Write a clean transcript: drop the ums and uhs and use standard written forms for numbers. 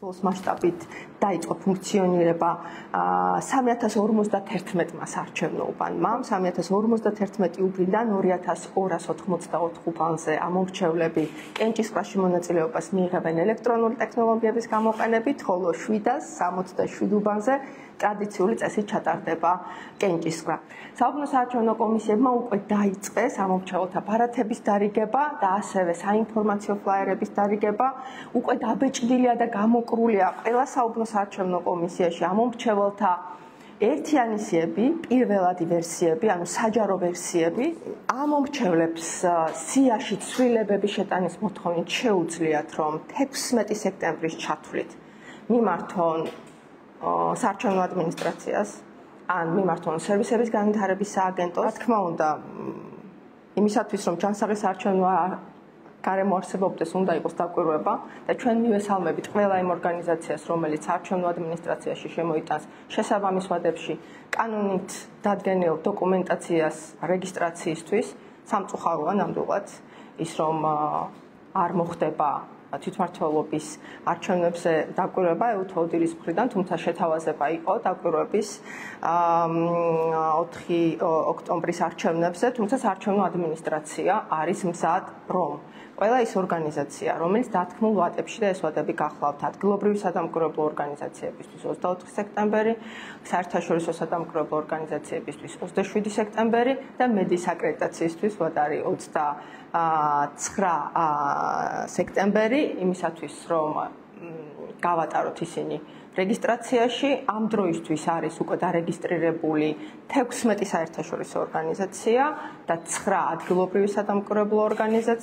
მასშტაბით დაიწყო ფუნქციონირება 3051 საარჩევნო უბანმა. 3051 უბნიდან 2284 უბანზე ამომრჩევლები კენჭისყრაში მონაწილეობას მიიღებენ ელექტრონული ტექნოლოგიების გამოყენებით, ხოლო 767 უბანზე ტრადიციული წესით ჩატარდება კენჭისყრა. საუბნო საარჩევნო კომისიებმა უკვე დაიწყეს ამომრჩეველთა ბარათების დარიგება და ასევე საინფორმაციო ფლაიერების დარიგება. უკვე დაბეჭდილია და გამოკრულია ყველა საუბნო საარჩევნო კომისიაში ამომრჩეველთა ერთიანი სიები, პირველადი ვერსიები, ანუ საჯარო ვერსიები. ამომრჩევლებს სიაში ცვლილებების შეტანის მოთხოვნით შეუძლიათ, რომ 16 სექტემბრის ჩათვლით მიმართონ საარჩევნო ადმინისტრაციას ან მიმართონ სერვისების განვითარების სააგენტოს. რა თქმა უნდა, იმისათვის რომ ჯანსაღი საარჩევნო გარემო არსებობდეს, უნდა იყოს დაკვირვება და ჩვენ მივესალმებით ყველა იმ ორგანიზაციას, რომელიც საარჩევნო ადმინისტრაციაში შემოიტანს შესაბამის ვადებში კანონით დადგენილ დოკუმენტაციას რეგისტრაციისთვის. სამწუხაროა ნამდვილად ის, რომ არ მოხდება თვითმმართველობის არჩევნებზე დაკვირვება ელთოუდილის მხრიდან, თუმცა შეთავაზება იყო დაკვირვების 4 ოქტომბრის არჩევნებზე, თუმცა საარჩევნო ადმინისტრაცია არის მზად, რომ ყველა ის ორგანიზაცია, რომელიც დათქმულ ვადებში და ეს ვადები გახლავთ ადგილობრივი სადამკვირვებლო ორგანიზაციებისთვის 24 სექტემბერი, საერთაშორისო სადამკვირვებლო ორგანიზაციებისთვის 27 სექტემბერი და მედიის აკრედიტაციისთვის ვადარი 29 სექტემბერი, იმისათვის რომ გავატაროთ ისინი რეგისტრაციაში. ამ დროისთვის არის უკვე დარეგისტრირებული 16 საერთაშორისო ორგანიზაცია და 9 ადგილობრივი სადამკვირვებლო ორგანიზაცია.